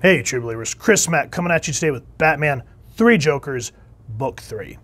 Hey, True Believers, Chris Mack coming at you today with Batman 3 Jokers, Book 3.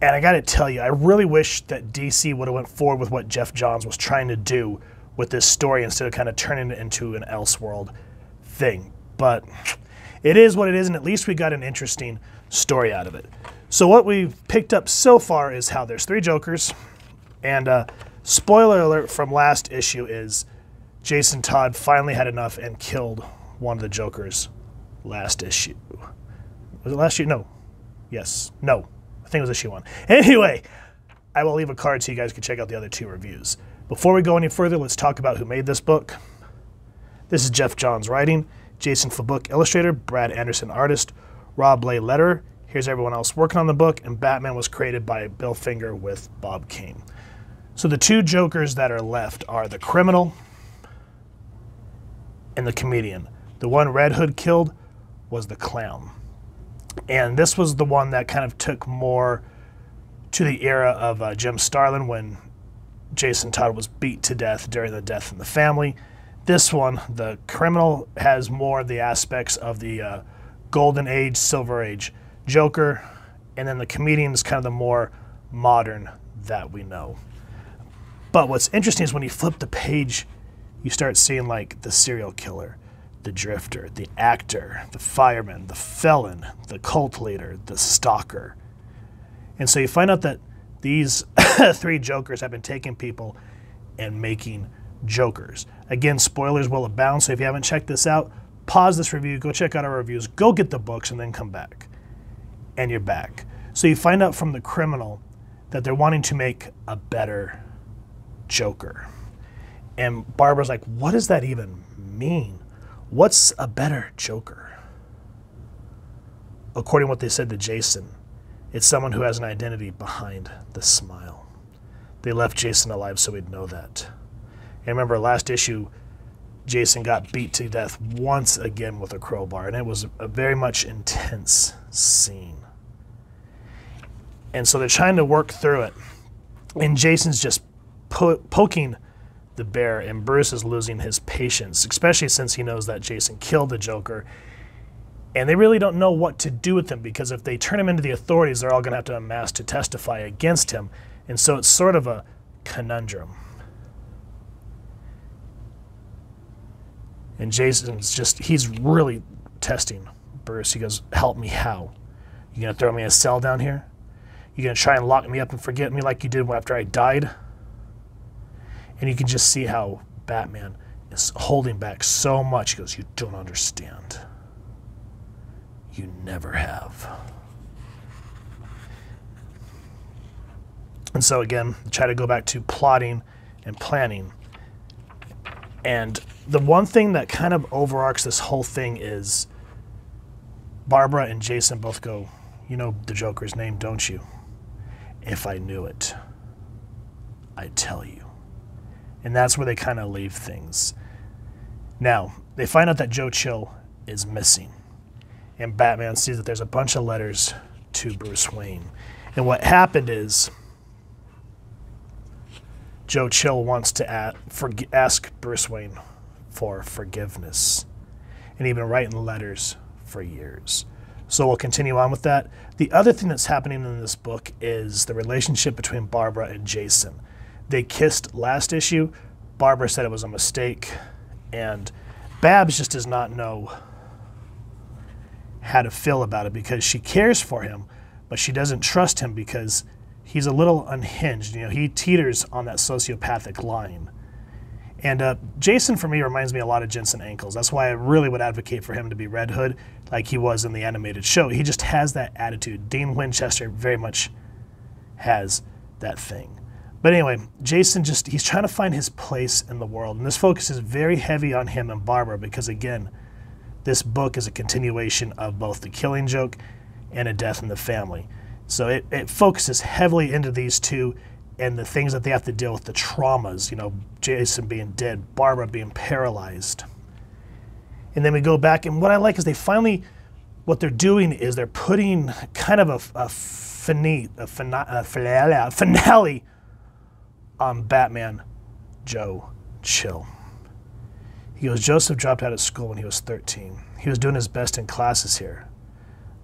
And I gotta tell you, I really wish that DC would have went forward with what Geoff Johns was trying to do with this story instead of kind of turning it into an Elseworld thing. But it is what it is, and at least we got an interesting story out of it. So what we've picked up so far is how there's 3 Jokers, and spoiler alert from last issue is Jason Todd finally had enough and killed one of the Jokers last issue. Was it last issue? No. Yes. No. I think it was issue 1. Anyway, I will leave a card so you guys can check out the other 2 reviews. Before we go any further, let's talk about who made this book. This is Geoff Johns writing, Jason Fabuk illustrator, Brad Anderson artist, Rob Lay letterer. Here's everyone else working on the book, and Batman was created by Bill Finger with Bob Kane. So the 2 Jokers that are left are the criminal and the comedian. The one Red Hood killed was the clown. And this was the one that kind of took more to the era of Jim Starlin when Jason Todd was beat to death during the Death in the Family. This one, the criminal, has more of the aspects of the Golden Age, Silver Age Joker, and then the comedian is kind of the more modern that we know. But what's interesting is when you flip the page, you start seeing like the serial killer, the drifter, the actor, the fireman, the felon, the cult leader, the stalker. And so you find out that these 3 Jokers have been taking people and making Jokers. Again, spoilers will abound, so if you haven't checked this out, pause this review, go check out our reviews, go get the books, and then come back. And you're back. So you find out from the criminal that they're wanting to make a better Joker. And Barbara's like, what does that even mean? What's a better Joker? According to what they said to Jason, it's someone who has an identity behind the smile. They left Jason alive so we'd know that. And remember, last issue, Jason got beat to death once again with a crowbar, and it was a very much intense scene. And so they're trying to work through it, and Jason's just poking the bear, and Bruce is losing his patience, especially since he knows that Jason killed the Joker. And they really don't know what to do with him, because if they turn him into the authorities, they're all going to have to amass to testify against him. And so it's sort of a conundrum. And Jason's he's really testing Bruce. He goes, help me how? You going to throw me in a cell down here? You going to try and lock me up and forget me like you did after I died? And you can just see how Batman is holding back so much. He goes, you don't understand. You never have. And so again, try to go back to plotting and planning. And the one thing that kind of overarches this whole thing is Barbara and Jason both go, you know the Joker's name, don't you? If I knew it, I'd tell you. And that's where they kind of leave things. Now, they find out that Joe Chill is missing. And Batman sees that there's a bunch of letters to Bruce Wayne. And what happened is Joe Chill wants to ask Bruce Wayne for forgiveness. And he's been writing letters for years. So we'll continue on with that. The other thing that's happening in this book is the relationship between Barbara and Jason. They kissed last issue. Barbara said it was a mistake. And Babs just does not know how to feel about it because she cares for him, but she doesn't trust him because he's a little unhinged. You know, he teeters on that sociopathic line. And Jason, for me, reminds me a lot of Jensen Ackles. That's why I really would advocate for him to be Red Hood like he was in the animated show. He just has that attitude. Dean Winchester very much has that thing. But anyway, Jason he's trying to find his place in the world. And this focus is very heavy on him and Barbara because, again, this book is a continuation of both The Killing Joke and A Death in the Family. So it focuses heavily into these 2 and the things that they have to deal with, the traumas, you know, Jason being dead, Barbara being paralyzed. And then we go back, and what I like is what they're doing is they're putting kind of a finale on Batman Joe Chill. He goes, Joseph dropped out of school when he was 13. He was doing his best in classes here,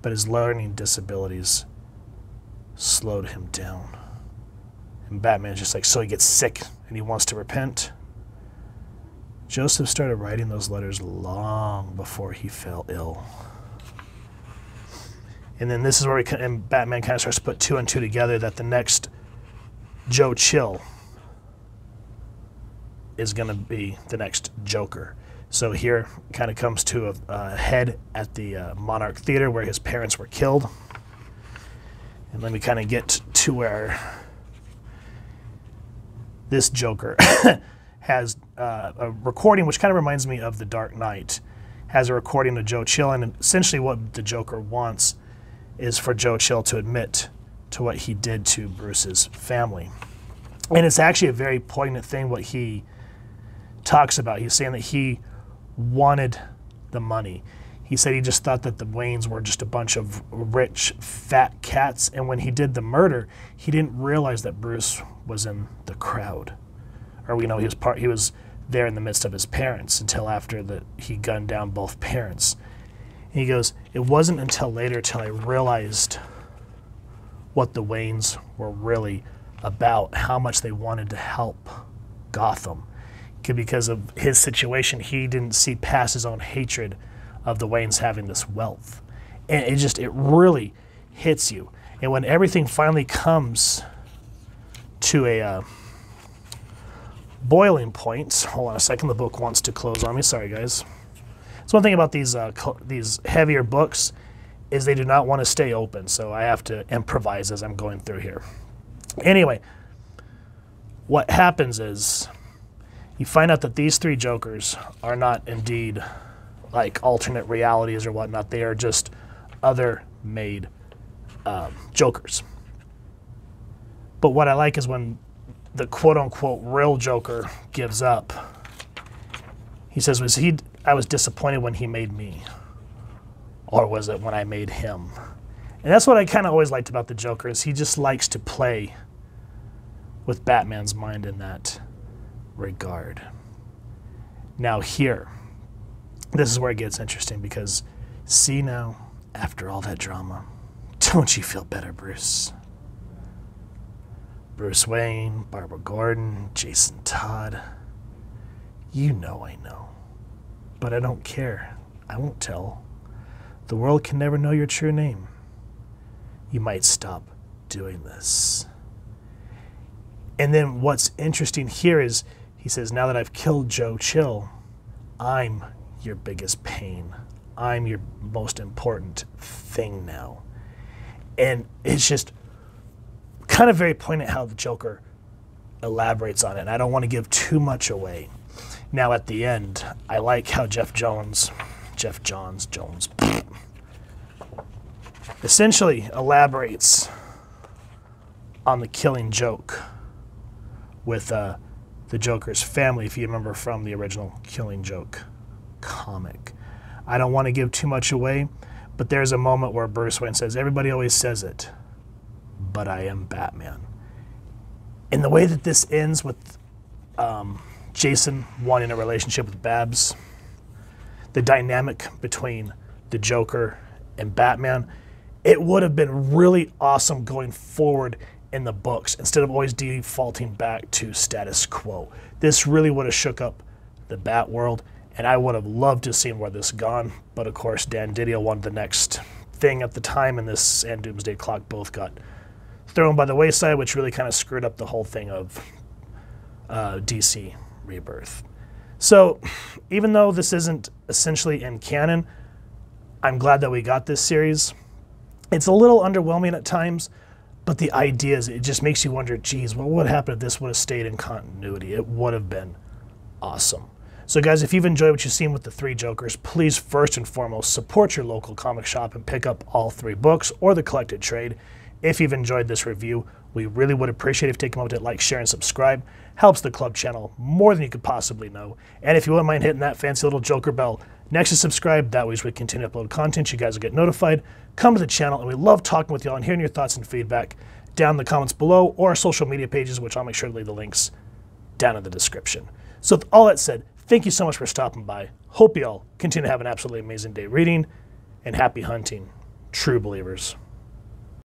but his learning disabilities slowed him down. And Batman's just like, so he gets sick and he wants to repent. Joseph started writing those letters long before he fell ill. And then this is where Batman kind of starts to put two and two together, that the next Joe Chill is going to be the next Joker. So here kind of comes to a head at the Monarch Theater where his parents were killed. And let me kind of get to where this Joker has a recording, which kind of reminds me of The Dark Knight. Has a recording of Joe Chill, and essentially what the Joker wants is for Joe Chill to admit to what he did to Bruce's family. And it's actually a very poignant thing what he talks about. He's saying that he wanted the money. He said he just thought that the Waynes were just a bunch of rich, fat cats, and when he did the murder, he didn't realize that Bruce was in the crowd. Or we know he was there in the midst of his parents until after he gunned down both parents. And he goes, it wasn't until later till I realized what the Waynes were really about, how much they wanted to help Gotham. Because of his situation, he didn't see past his own hatred of the Waynes having this wealth. And it really hits you. And when everything finally comes to a boiling point, hold on a second, the book wants to close on me, sorry guys. So one thing about these heavier books is they do not want to stay open, so I have to improvise as I'm going through here. Anyway, what happens is you find out that these three Jokers are not indeed like alternate realities or whatnot. They are just other made Jokers. But what I like is when the quote-unquote real Joker gives up, he says, I was disappointed when he made me, or was it when I made him? And that's what I kind of always liked about the Joker, is he just likes to play with Batman's mind in that regard. Now here, this is where it gets interesting, because see now, after all that drama, don't you feel better, Bruce? Bruce Wayne, Barbara Gordon, Jason Todd. You know I know. But I don't care. I won't tell. The world can never know your true name. You might stop doing this. And then what's interesting here is, he says, now that I've killed Joe Chill, I'm your biggest pain. I'm your most important thing now. And it's just kind of very poignant how the Joker elaborates on it. And I don't want to give too much away. Now at the end, I like how Jeff Jones essentially elaborates on the Killing Joke with the Joker's family, if you remember from the original Killing Joke comic. I don't want to give too much away, but there's a moment where Bruce Wayne says, everybody always says it, but I am Batman. And the way that this ends with Jason wanting a relationship with Babs, the dynamic between the Joker and Batman, it would have been really awesome going forward in the books instead of always defaulting back to status quo. This really would have shook up the Bat world, and I would have loved to see where this gone. But of course, Dan Didio wanted the next thing at the time, and this and Doomsday Clock both got thrown by the wayside, which really kind of screwed up the whole thing of DC Rebirth. So even though this isn't essentially in canon, I'm glad that we got this series. It's a little underwhelming at times, but the idea is, it just makes you wonder, geez, what would happen if this would have stayed in continuity? It would have been awesome. So guys, if you've enjoyed what you've seen with the three Jokers, please first and foremost support your local comic shop and pick up all three books or the collected trade. If you've enjoyed this review, we really would appreciate if you take a moment to like, share, and subscribe. Helps the club channel more than you could possibly know. And if you wouldn't mind hitting that fancy little Joker bell next to subscribe, that way as we continue to upload content, you guys will get notified. Come to the channel, and we love talking with y'all and hearing your thoughts and feedback down in the comments below, or our social media pages, which I'll make sure to leave the links down in the description. So with all that said, Thank you so much for stopping by. Hope you all continue to have an absolutely amazing day reading, and happy hunting, true believers.